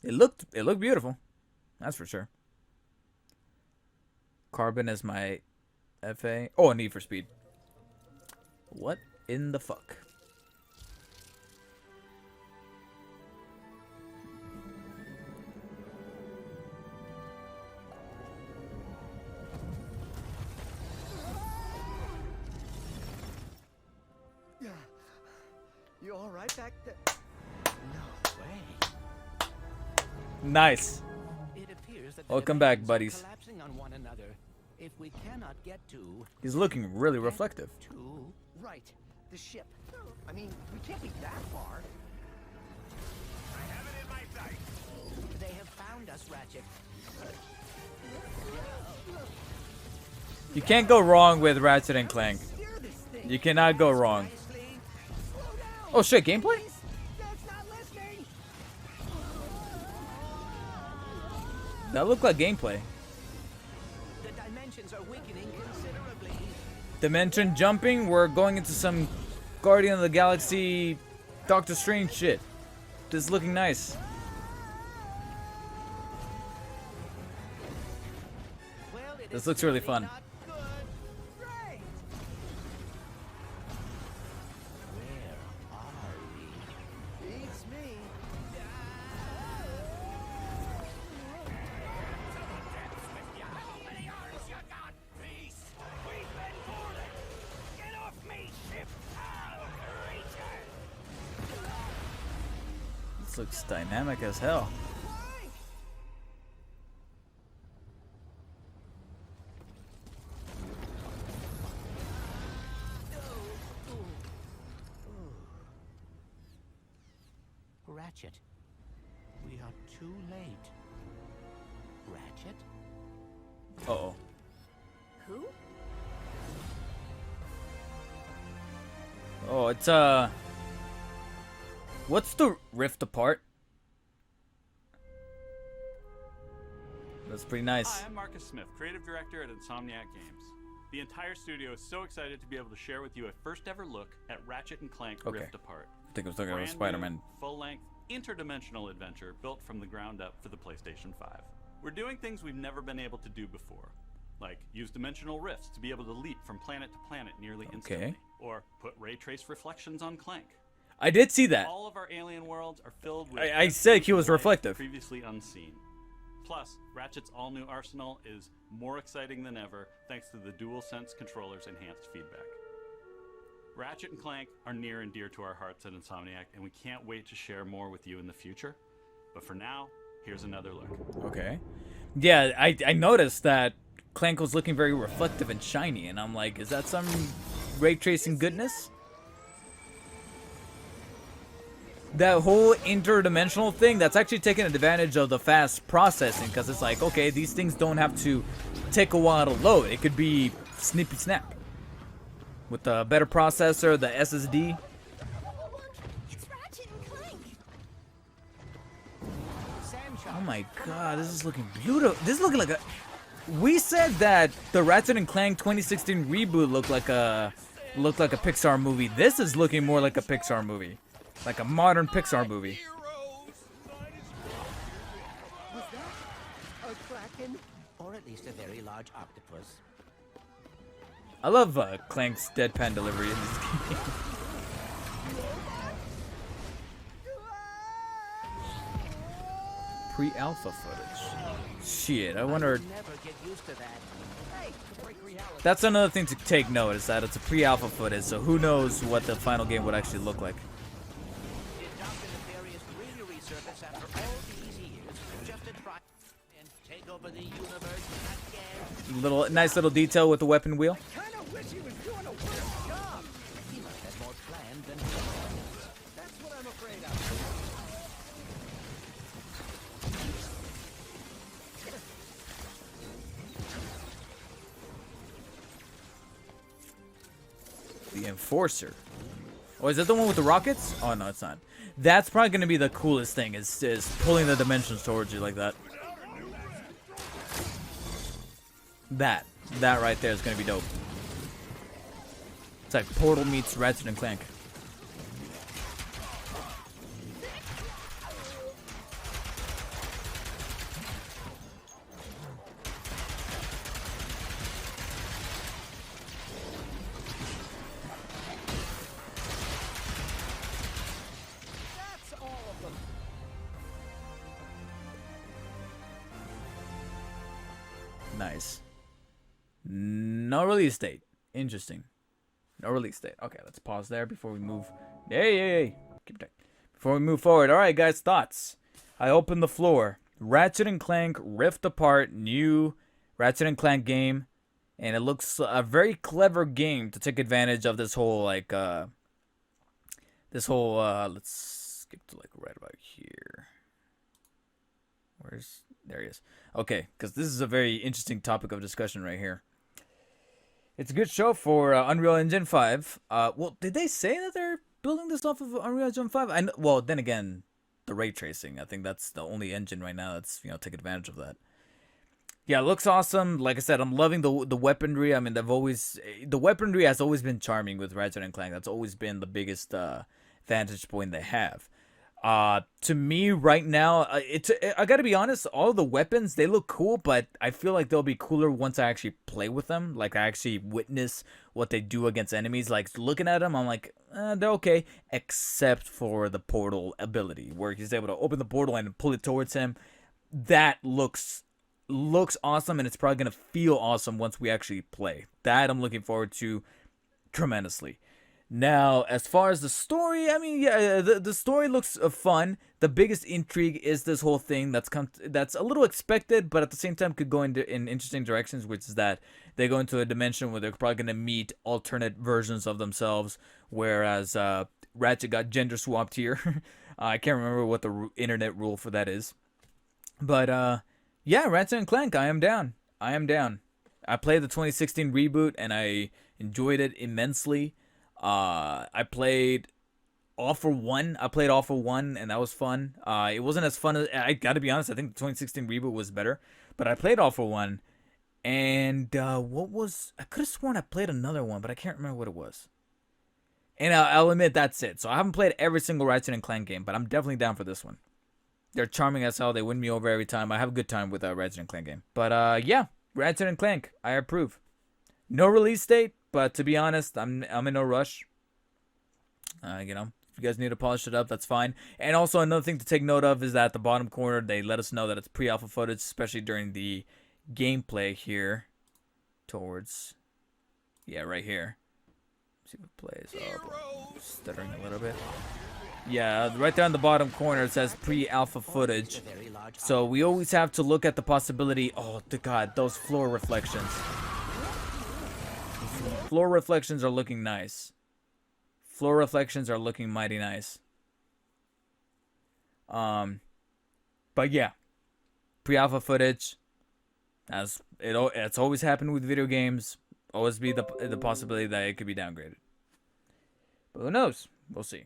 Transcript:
It looked beautiful. That's for sure. Carbon is my FA. Oh, Need for Speed. What in the fuck? You all right back there? No way. Nice. It appears that Welcome back, buddies. collapsing on one another. If we cannot get to He's looking really reflective. Right. The ship. I mean, we can't be that far. I have it in my sight. They have found us, Ratchet. You can't go wrong with Ratchet and Clank. Steer this thing. You cannot go wrong. Slow down. Oh shit, gameplay? That's not listening. That looked like gameplay. The dimensions are weakening considerably. Dimension jumping, we're going into some Guardian of the Galaxy Doctor Strange shit. This is looking nice. Well, it This is looks really certainly fun. not good. Right. Where are we? Beats me. How many arms you got, beast? We've been boarded. Get off me, ship. I'll return. This looks dynamic as hell. Ratchet, we are too late. Ratchet? Uh-oh. Who? Oh, it's what's the rift apart? That's pretty nice. Hi, I'm Marcus Smith, creative director at Insomniac Games. The entire studio is so excited to be able to share with you a first ever look at Ratchet and Clank Okay. Rift Apart. I think I was talking about Brand Spider-Man. new, full-length, interdimensional adventure built from the ground up for the PlayStation 5. We're doing things we've never been able to do before, like use dimensional rifts to be able to leap from planet to planet nearly instantly, or put ray trace reflections on Clank. I did see that. All of our alien worlds are filled with I said he was life reflective. previously unseen. Plus, Ratchet's all-new arsenal is more exciting than ever thanks to the DualSense controller's enhanced feedback. Ratchet and Clank are near and dear to our hearts at Insomniac, and we can't wait to share more with you in the future. But for now, here's another look. Okay. Yeah, I noticed that Clank was looking very reflective and shiny, and I'm like, is that some ray tracing goodness? That whole interdimensional thing, that's actually taking advantage of the fast processing, because it's like, okay, these things don't have to take a while to load. It could be snippy snap. With the better processor, the SSD. Look, it's Ratchet and Clank. Oh my god, this is looking beautiful. This is looking like a... We said that the Ratchet and Clank 2016 reboot looked like a Pixar movie. This is looking more like a Pixar movie. Like a modern Pixar movie. Was that a kraken? Or at least a very large octopus. I love Clank's deadpan delivery in this game. Pre-alpha footage. Shit, I wonder... Never get used to that. Hey, to break reality. That's another thing to take note, is that it's a pre-alpha footage, so who knows what the final game would actually look like. It dumped in a various greenery resurface after all these years, just to try and take over the universe again. Nice little detail with the weapon wheel. Kinda wish he was doing a worse job. He must have more planned than planned. That's what I'm afraid of. The Enforcer. Oh, is that the one with the rockets? Oh, no, it's not. That's probably going to be the coolest thing, is pulling the dimensions towards you like that. That right there is going to be dope. It's like Portal meets Ratchet and Clank. Nice. No release date. Interesting. No release date. Okay, let's pause there before we move. Hey. Keep it. Before we move forward. All right, guys, thoughts. I open the floor. Ratchet and Clank Rift Apart, new Ratchet and Clank game, and it looks a very clever game to take advantage of this whole let's skip to like right about here. There he is. Okay, because this is a very interesting topic of discussion right here. It's a good show for Unreal Engine 5. Well, did they say that they're building this off of Unreal Engine 5? Well, then again, the ray tracing. I think that's the only engine right now that's, take advantage of that. Yeah, it looks awesome. Like I said, I'm loving the weaponry. I mean, the weaponry has always been charming with Ratchet and Clank. That's always been the biggest vantage point they have. To me right now, I gotta be honest, all the weapons, they look cool, but I feel like they'll be cooler once I actually play with them. Like, I actually witness what they do against enemies. Like, looking at them, I'm like, they're okay, except for the portal ability, where he's able to open the portal and pull it towards him. That looks awesome, and it's probably gonna feel awesome once we actually play. That I'm looking forward to tremendously. Now, as far as the story, I mean, yeah, the story looks fun. The biggest intrigue is this whole thing that's a little expected, but at the same time could go in interesting directions, which is that they go into a dimension where they're probably going to meet alternate versions of themselves, whereas Ratchet got gender swapped here. I can't remember what the internet rule for that is. But, yeah, Ratchet and Clank, I am down. I played the 2016 reboot, and I enjoyed it immensely. I played All for One. And that was fun. It wasn't as fun as, I gotta be honest, I think the 2016 reboot was better. But I played All for One. And, I could have sworn I played another one, but I can't remember what it was. And I'll admit that's it. So I haven't played every single Ratchet and Clank game, but I'm definitely down for this one. They're charming as hell. They win me over every time. I have a good time with a Ratchet and Clank game. But, yeah, Ratchet and Clank, I approve. No release date. But to be honest, I'm in no rush. If you guys need to polish it up, that's fine. And also another thing to take note of is that at the bottom corner, they let us know that it's pre-alpha footage, especially during the gameplay here. Right here. Let's see if it plays. Oh, stuttering a little bit. Yeah, right there on the bottom corner, it says pre-alpha footage. So we always have to look at the possibility. Oh, God, those floor reflections. Floor reflections are looking nice. Floor reflections are looking mighty nice. But yeah, pre-alpha footage, it's always happened with video games. Always be the possibility that it could be downgraded. But who knows? We'll see.